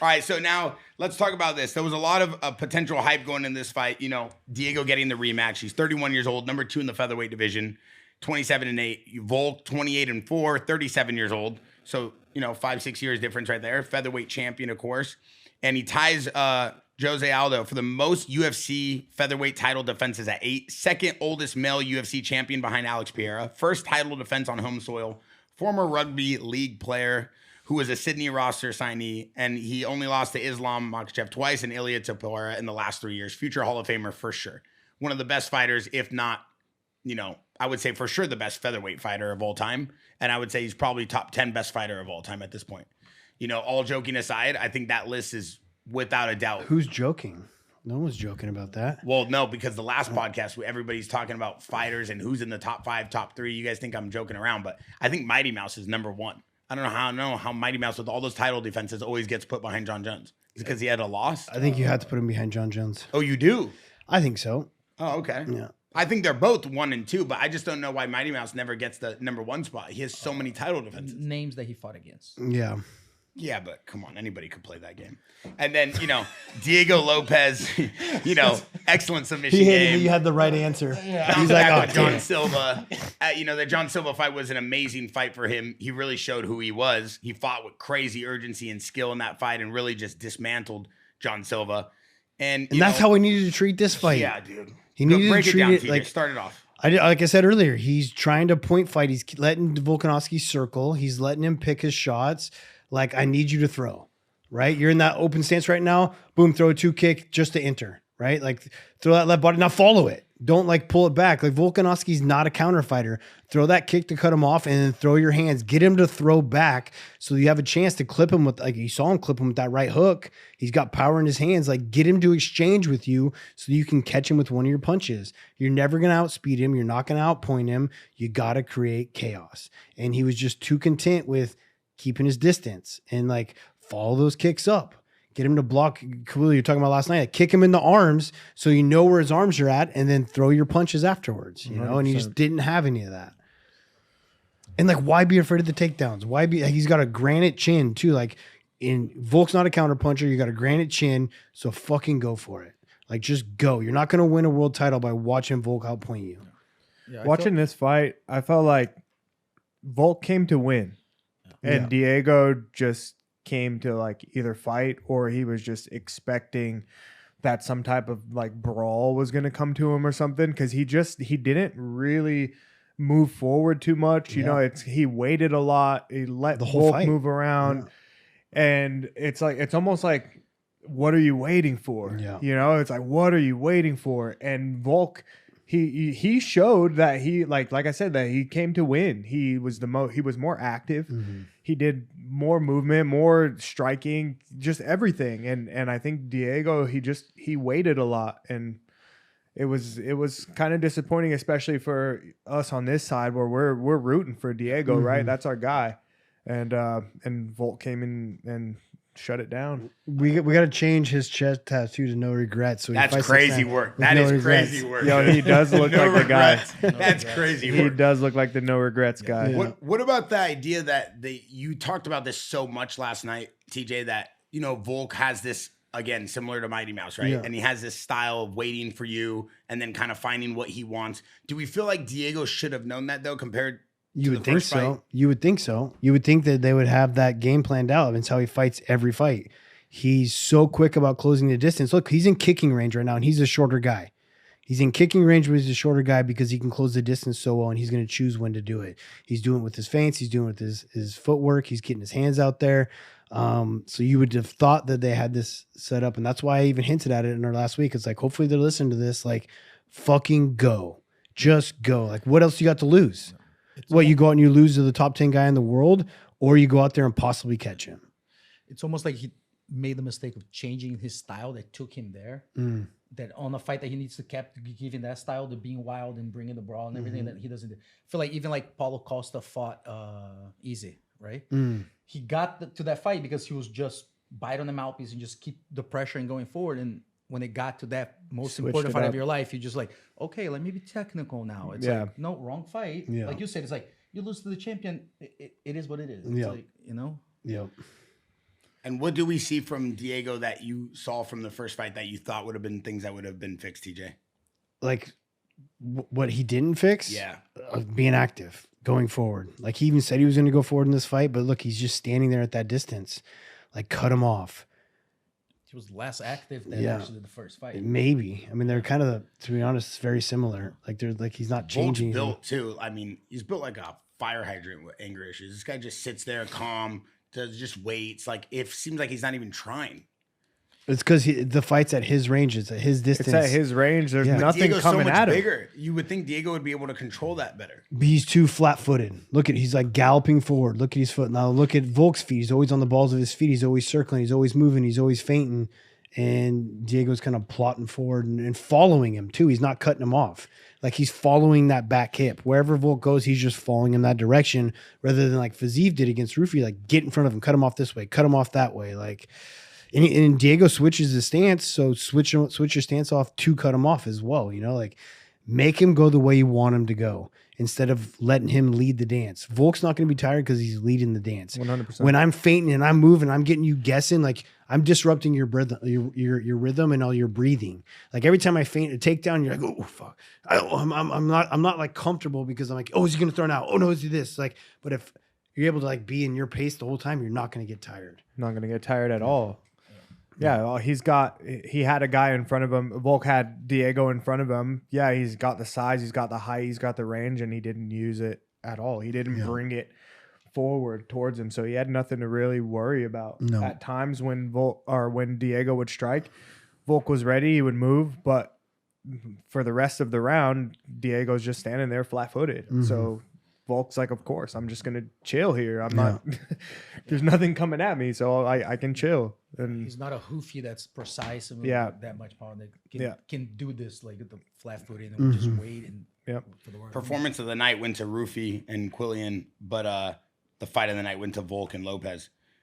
All right, so now let's talk about this. There was a lot of potential hype going in this fight. You know, Diego getting the rematch. He's 31 years old, number 2 in the featherweight division, 27-8. Volk, 28-4, 37 years old. So, 5-6 years difference right there. Featherweight champion, of course. And he ties Jose Aldo for the most UFC featherweight title defenses at 8. Second oldest male UFC champion behind Alex Pereira. First title defense on home soil. Former rugby league player who was a Sydney roster signee, and he only lost to Islam Makhachev twice and Ilia Topuria in the last 3 years. Future Hall of Famer for sure. One of the best fighters, if not, I would say for sure the best featherweight fighter of all time. And I would say he's probably top 10 best fighter of all time at this point. All joking aside, I think that list is without a doubt. Who's joking? No one's joking about that. Well, no, because the last podcast, everybody's talking about fighters and who's in the top 5, top 3. You guys think I'm joking around, but I think Mighty Mouse is number 1. I don't know how Mighty Mouse with all those title defenses always gets put behind John Jones. Is it because he had a loss? I think you have to put him behind John Jones. Oh, you do? I think so. Oh, okay. Yeah. I think they're both 1 and 2, but I just don't know why Mighty Mouse never gets the number 1 spot. He has so many title defenses. Names that he fought against. Yeah. Yeah, but come on, anybody could play that game. And then, Diego Lopez, excellent submission game. You had the right answer. Yeah. He's like, John Silva. The John Silva fight was an amazing fight for him. He really showed who he was. He fought with crazy urgency and skill in that fight and really just dismantled John Silva. And that's how we needed to treat this fight. Yeah, dude. He needed break to it treat down, it TJ. like Start it off. like I said earlier, he's trying to point fight. He's letting Volkanovski circle. He's letting him pick his shots. Like, I need you to throw, right? You're in that open stance right now. Boom, throw a 2 kick just to enter, right? Like, throw that left body. Now follow it. Don't pull it back. Like, Volkanovski's not a counter fighter. Throw that kick to cut him off and then throw your hands. Get him to throw back so you have a chance to clip him with, you saw him clip him with that right hook. He's got power in his hands. Get him to exchange with you so you can catch him with one of your punches. You're never going to outspeed him. You're not going to outpoint him. You got to create chaos. And he was just too content with keeping his distance and follow those kicks up. Get him to block. Khalil, you're talking about last night. Kick him in the arms so you know where his arms are at, and then throw your punches afterwards. And he just didn't have any of that. And why be afraid of the takedowns? Why be? He's got a granite chin too. In Volk's not a counter puncher. You got a granite chin, so fucking go for it. Just go. You're not gonna win a world title by watching Volk outpoint you. Yeah, watching this fight, I felt like Volk came to win. And Diego just came to either fight or he was just expecting that some type of brawl was going to come to him or something. Cause he didn't really move forward too much. He waited a lot. He let the whole Volk move around and it's almost like, what are you waiting for? Yeah. It's what are you waiting for? And Volk, he showed that he like I said, that he came to win. He was more active. Mm-hmm. He did more movement, more striking, just everything. And I think Diego, he waited a lot, and it was kind of disappointing, especially for us on this side where we're rooting for Diego, mm-hmm. right? That's our guy. And Volk came in and shut it down. We got to change his chest tattoo to no regrets. So that's crazy work. That is crazy work. Yo, he does look like the guy. That's crazy work. He does look like the no regrets guy. Yeah. What about the idea that you talked about this so much last night, TJ, that Volk has this, again, similar to Mighty Mouse, right? Yeah. And he has this style of waiting for you and then kind of finding what he wants. Do we feel like Diego should have known that though, compared? You would think so. You would think so. You would think that they would have that game planned out. It's how he fights every fight. He's so quick about closing the distance. Look, he's in kicking range right now, and he's a shorter guy. He's in kicking range, but he's a shorter guy because he can close the distance so well, and he's going to choose when to do it. He's doing it with his feints. He's doing it with his footwork. He's getting his hands out there. So you would have thought that they had this set up, and that's why I even hinted at it in our last week. It's hopefully they're listening to this. Fucking go. Just go. What else you got to lose? You go out and you lose to the top 10 guy in the world, or you go out there and possibly catch him. It's almost like he made the mistake of changing his style that took him there. Mm. That on a fight that he needs to keep giving that style to being wild and bringing the brawl and everything that he doesn't do. I feel like even Paulo Costa fought easy, right? Mm. He got to that fight because he was just bite on the mouthpiece and just keep the pressure and going forward. And when it got to that most important fight of your life, you just okay, let me be technical now. It's no, wrong fight. Yeah. Like you said, it's you lose to the champion. It is what it is. It's Yep. Yep. And what do we see from Diego that you saw from the first fight that you thought would have been things that would have been fixed, TJ? Like what he didn't fix? Yeah. Being active, going forward. Like he even said he was going to go forward in this fight, but look, he's just standing there at that distance. Like cut him off. He was less active than actually the first fight. Maybe. I mean, they're kind of, to be honest, very similar. Like they're like he's not changing. Built too. I mean, he's built like a fire hydrant with anger issues. This guy just sits there calm, just waits. Like it seems like he's not even trying. It's because the fight's at his range. It's at his distance. It's at his range. There's nothing Diego's coming so much at him. bigger. You would think Diego would be able to control that better. He's too flat-footed. Look at, he's like galloping forward. Look at his foot. Now look at Volk's feet. He's always on the balls of his feet. He's always circling. He's always moving. He's always feinting. And Diego's kind of plotting forward and following him too. He's not cutting him off. Like he's following that back hip. Wherever Volk goes, he's just following him that direction rather than like Fiziev did against Rufi, like get in front of him, cut him off this way, cut him off that way. Like, and Diego switches his stance. So switch your stance off to cut him off as well. You know, like make him go the way you want him to go instead of letting him lead the dance. Volk's not going to be tired because he's leading the dance. 100%. When I'm fainting and I'm moving, I'm getting you guessing, like I'm disrupting your rhythm, your rhythm and all your breathing. Like every time I faint a takedown, you're like, oh fuck, I'm not like comfortable because I'm like, oh, is he going to throw it out? Oh no, is he this? Like, but if you're able to like be in your pace the whole time, you're not going to get tired. Not going to get tired at all. Yeah, well, he had a guy in front of him. Volk had Diego in front of him. Yeah, he's got the size, he's got the height, he's got the range, and he didn't use it at all. He didn't bring it forward towards him, so he had nothing to really worry about. No. At times when when Diego would strike, Volk was ready, he would move, but for the rest of the round, Diego's just standing there flat-footed. Mm-hmm. So Volk's like, of course, I'm just gonna chill here. I'm not. There's nothing coming at me, so I can chill. And He's not a hoofy that's precise and that much power that can do this like the flat footed and just wait and for the work. Performance of the night went to Rufi and Quillian, but the fight of the night went to Volk and Lopes.